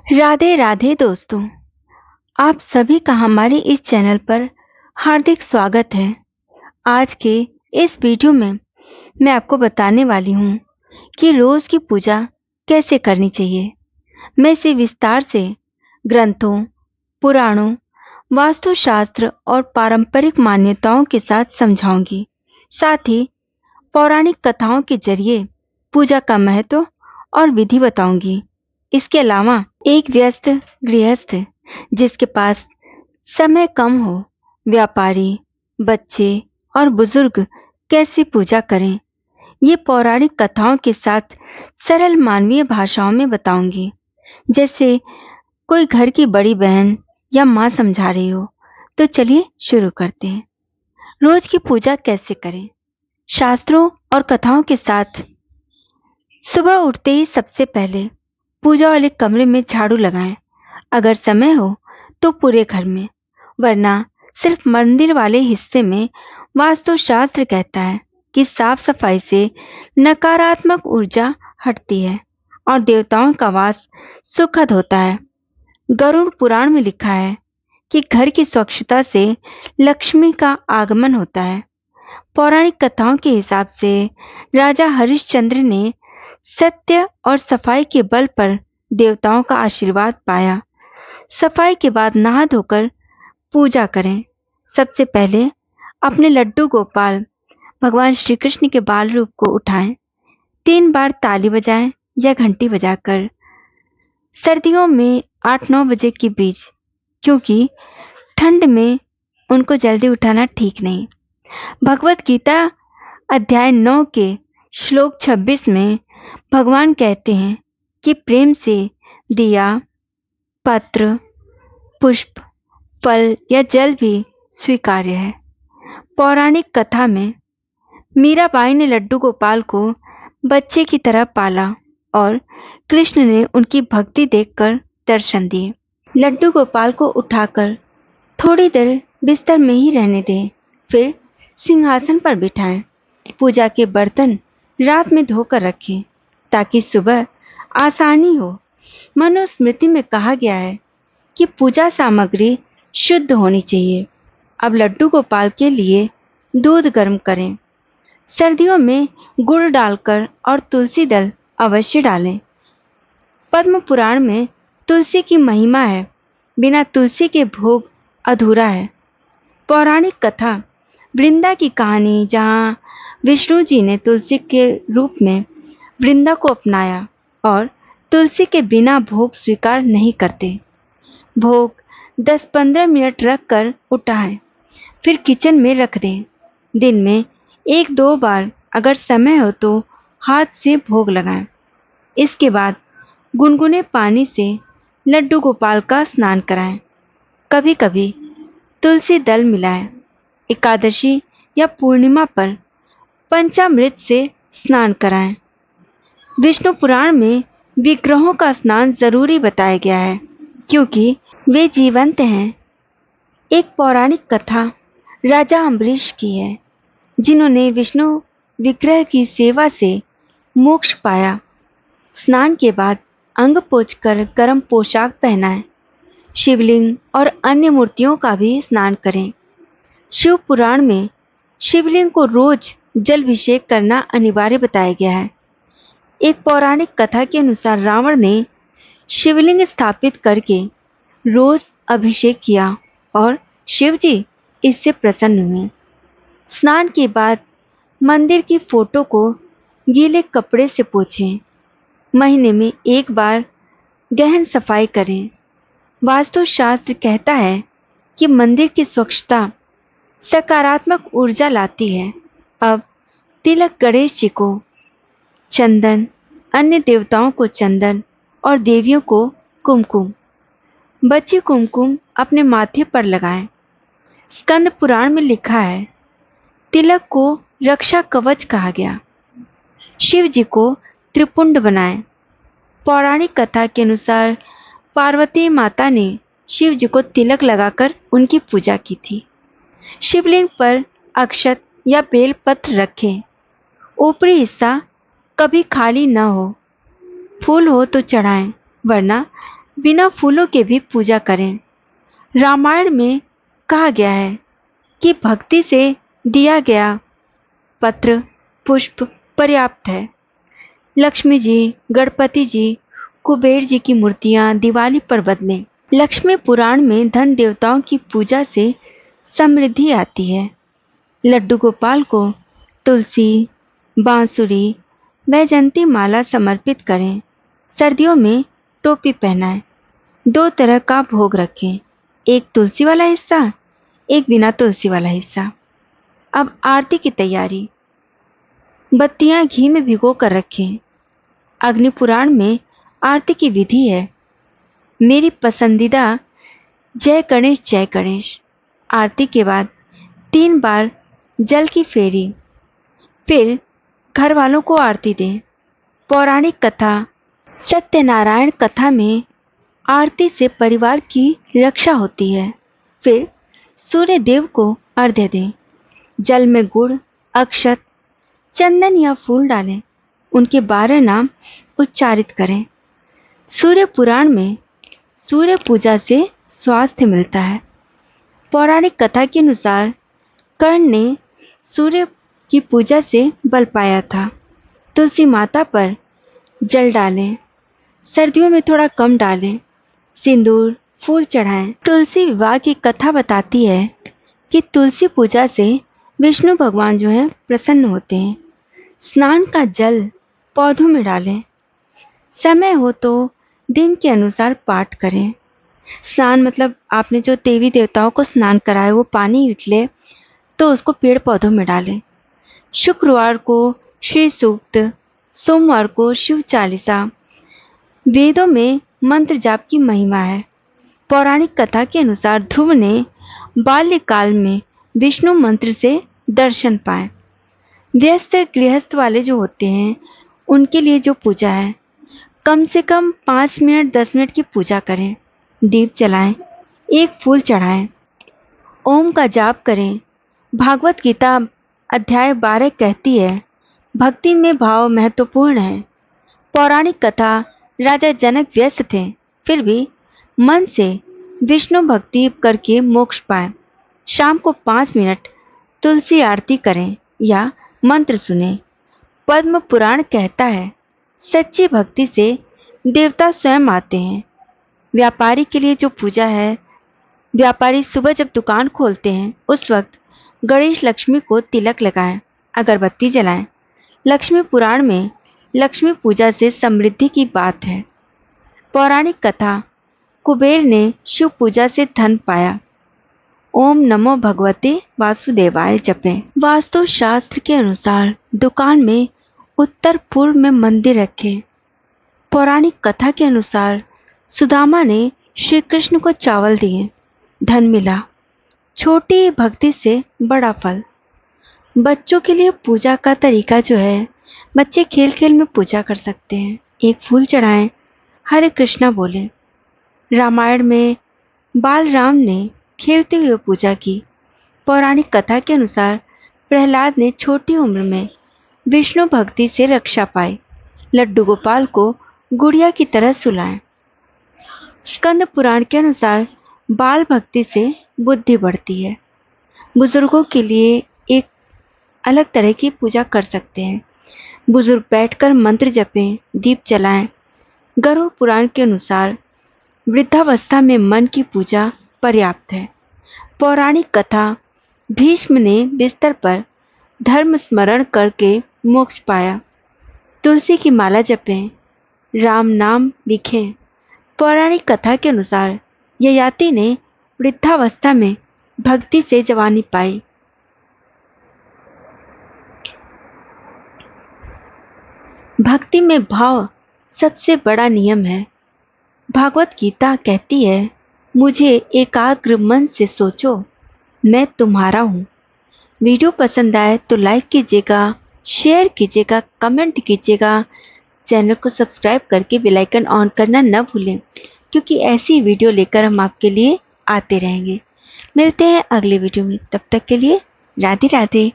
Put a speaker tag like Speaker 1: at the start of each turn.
Speaker 1: राधे राधे दोस्तों। आप सभी का हमारे इस चैनल पर हार्दिक स्वागत है। आज के इस वीडियो में मैं आपको बताने वाली हूँ कि रोज की पूजा कैसे करनी चाहिए। मैं इसे विस्तार से ग्रंथों, पुराणों, वास्तुशास्त्र और पारंपरिक मान्यताओं के साथ समझाऊंगी। साथ ही पौराणिक कथाओं के जरिए पूजा का महत्व और विधि बताऊंगी। इसके अलावा एक व्यस्त गृहस्थ जिसके पास समय कम हो, व्यापारी, बच्चे और बुजुर्ग कैसे पूजा करें, ये पौराणिक कथाओं के साथ सरल मानवीय भाषाओं में बताऊंगी। जैसे कोई घर की बड़ी बहन या माँ समझा रही हो। तो चलिए शुरू करते हैं। रोज की पूजा कैसे करें। शास्त्रों और कथाओं के साथ सुबह उठते ही सबसे पहले पूजा वाले कमरे में झाड़ू लगाएं। अगर समय हो तो पूरे घर में, वरना सिर्फ मंदिर वाले हिस्से में। वास्तुशास्त्र कहता है कि साफ सफाई से नकारात्मक ऊर्जा हटती है और देवताओं का वास सुखद होता है। गरुड़ पुराण में लिखा है कि घर की स्वच्छता से लक्ष्मी का आगमन होता है। पौराणिक कथाओं के हिसाब से राजा हरिश्चंद्र ने सत्य और सफाई के बल पर देवताओं का आशीर्वाद पाया। सफाई के बाद नहा धोकर पूजा करें। सबसे पहले अपने लड्डू गोपाल भगवान श्री कृष्ण के बाल रूप को उठाएं। 3 बार ताली बजाएं या घंटी बजाकर। सर्दियों में 8-9 बजे के बीच, क्योंकि ठंड में उनको जल्दी उठाना ठीक नहीं। भगवत गीता अध्याय 9 के श्लोक 26 में भगवान कहते हैं कि प्रेम से दिया, पत्र, पुष्प, फल या जल भी स्वीकार्य है। पौराणिक कथा में मीराबाई ने लड्डू गोपाल को बच्चे की तरह पाला और कृष्ण ने उनकी भक्ति देखकर दर्शन दिए। लड्डू गोपाल को उठाकर थोड़ी देर बिस्तर में ही रहने दें, फिर सिंहासन पर बिठाएं। पूजा के बर्तन रात में धोकर रखें ताकि सुबह आसानी हो। मनुस्मृति में कहा गया है कि पूजा सामग्री शुद्ध होनी चाहिए। अब लड्डू गोपाल के लिए दूध गर्म करें। सर्दियों में गुड़ डालकर और तुलसी दल अवश्य डालें। पद्म पुराण में तुलसी की महिमा है। बिना तुलसी के भोग अधूरा है। पौराणिक कथा वृंदा की कहानी, जहाँ विष्णु जी ने तुलसी के रूप में वृंदा को अपनाया और तुलसी के बिना भोग स्वीकार नहीं करते। भोग 10-15 मिनट रख कर उठाएं, फिर किचन में रख दें। दिन में 1-2 बार अगर समय हो तो हाथ से भोग लगाएं। इसके बाद गुनगुने पानी से लड्डू गोपाल का स्नान कराएं। कभी कभी तुलसी दल मिलाएं। एकादशी या पूर्णिमा पर पंचामृत से स्नान कराएं। विष्णु पुराण में विग्रहों का स्नान जरूरी बताया गया है, क्योंकि वे जीवंत हैं। एक पौराणिक कथा राजा अम्बरीश की है, जिन्होंने विष्णु विग्रह की सेवा से मोक्ष पाया। स्नान के बाद अंग पोंछकर गर्म पोशाक पहनाएं। शिवलिंग और अन्य मूर्तियों का भी स्नान करें। शिव पुराण में शिवलिंग को रोज जलाभिषेक करना अनिवार्य बताया गया है। एक पौराणिक कथा के अनुसार रावण ने शिवलिंग स्थापित करके रोज अभिषेक किया और शिव जी इससे प्रसन्न हुए। स्नान के बाद मंदिर की फोटो को गीले कपड़े से पोंछें। महीने में 1 बार गहन सफाई करें। वास्तुशास्त्र कहता है कि मंदिर की स्वच्छता सकारात्मक ऊर्जा लाती है। अब तिलक गणेश जी को चंदन, अन्य देवताओं को चंदन और देवियों को कुमकुम। बची कुमकुम अपने माथे पर लगाएं। स्कंद पुराण में लिखा है, तिलक को रक्षा कवच कहा गया। शिव जी को त्रिपुंड बनाएं। पौराणिक कथा के अनुसार पार्वती माता ने शिव जी को तिलक लगाकर उनकी पूजा की थी। शिवलिंग पर अक्षत या बेलपत्र रखें। ऊपरी हिस्सा कभी खाली न हो। फूल हो तो चढ़ाएं, वरना बिना फूलों के भी पूजा करें। रामायण में कहा गया है कि भक्ति से दिया गया पत्र पुष्प पर्याप्त है। लक्ष्मी जी, गणपति जी, कुबेर जी की मूर्तियां दिवाली पर बदलें। लक्ष्मी पुराण में धन देवताओं की पूजा से समृद्धि आती है। लड्डू गोपाल को तुलसी, बांसुरी, वैजंती माला समर्पित करें। सर्दियों में टोपी पहनाएं। 2 तरह का भोग रखें, एक तुलसी वाला हिस्सा, एक बिना तुलसी वाला हिस्सा। अब आरती की तैयारी। बत्तियां घी में भिगो कर रखें। अग्नि पुराण में आरती की विधि है। मेरी पसंदीदा जय गणेश जय गणेश। आरती के बाद 3 बार जल की फेरी, फिर घर वालों को आरती दें। पौराणिक कथा। सत्यनारायण कथा में आरती से परिवार की रक्षा होती है। फिर सूर्य देव को अर्घ्य दें। जल में गुड़, अक्षत, चंदन या फूल डालें। उनके 12 नाम उच्चारित करें। सूर्य पुराण में सूर्य पूजा से स्वास्थ्य मिलता है। पौराणिक कथा के अनुसार कर्ण ने सूर्य की पूजा से बल पाया था। तुलसी माता पर जल डालें। सर्दियों में थोड़ा कम डालें। सिंदूर, फूल चढ़ाएं। तुलसी विवाह की कथा बताती है कि तुलसी पूजा से विष्णु भगवान जो है प्रसन्न होते हैं। स्नान का जल पौधों में डालें। समय हो तो दिन के अनुसार पाठ करें। स्नान मतलब आपने जो देवी देवताओं को स्नान कराए वो पानी निकले तो उसको पेड़ पौधों में डालें। शुक्रवार को श्री सूक्त, सोमवार को शिव चालीसा। वेदों में मंत्र जाप की महिमा है। पौराणिक कथा के अनुसार ध्रुव ने बाल्यकाल में विष्णु मंत्र से दर्शन पाए। व्यस्त गृहस्थ वाले जो होते हैं उनके लिए जो पूजा है, कम से कम 5 मिनट 10 मिनट की पूजा करें। दीप जलाएं, एक फूल चढ़ाएं, ओम का जाप करें। भागवत गीता अध्याय 12 कहती है, भक्ति में भाव महत्वपूर्ण है। पौराणिक कथा। राजा जनक व्यस्त थे, फिर भी मन से विष्णु भक्ति करके मोक्ष पाए। शाम को 5 मिनट तुलसी आरती करें या मंत्र सुने। पद्म पुराण कहता है, सच्ची भक्ति से देवता स्वयं आते हैं। व्यापारी के लिए जो पूजा है, व्यापारी सुबह जब दुकान खोलते हैं उस वक्त गणेश लक्ष्मी को तिलक लगाएं, अगरबत्ती जलाएं। लक्ष्मी पुराण में लक्ष्मी पूजा से समृद्धि की बात है। पौराणिक कथा। कुबेर ने शिव पूजा से धन पाया। ओम नमो भगवते वासुदेवाय जपें। वास्तु शास्त्र के अनुसार दुकान में उत्तर पूर्व में मंदिर रखें। पौराणिक कथा के अनुसार सुदामा ने श्री कृष्ण को चावल दिए, धन मिला। छोटी भक्ति से बड़ा फल। बच्चों के लिए पूजा का तरीका जो है, बच्चे खेल खेल में पूजा कर सकते हैं। एक फूल चढ़ाएं, हरे कृष्णा बोलें। रामायण में बालराम ने खेलते हुए पूजा की। पौराणिक कथा के अनुसार प्रहलाद ने छोटी उम्र में विष्णु भक्ति से रक्षा पाई। लड्डू गोपाल को गुड़िया की तरह सुलाएं। स्कंद पुराण के अनुसार बाल भक्ति से बुद्धि बढ़ती है। बुजुर्गों के लिए एक अलग तरह की पूजा कर सकते हैं। बुजुर्ग बैठकर मंत्र जपें, दीप जलाएं। गरुड़ पुराण के अनुसार वृद्धावस्था में मन की पूजा पर्याप्त है। पौराणिक कथा। भीष्म ने बिस्तर पर धर्म स्मरण करके मोक्ष पाया। तुलसी की माला जपें, राम नाम लिखें। पौराणिक कथा के अनुसार ययाति ने वृद्धावस्था में भक्ति से जवानी पाई। भक्ति में भाव सबसे बड़ा नियम है। भागवत गीता कहती है, मुझे एकाग्र मन से सोचो, मैं तुम्हारा हूँ। वीडियो पसंद आए तो लाइक कीजिएगा, शेयर कीजिएगा, कमेंट कीजिएगा। चैनल को सब्सक्राइब करके बेल आइकन ऑन करना न भूलें, क्योंकि ऐसी वीडियो लेकर हम आपके लिए आते रहेंगे। मिलते हैं अगले वीडियो में, तब तक के लिए राधे राधे।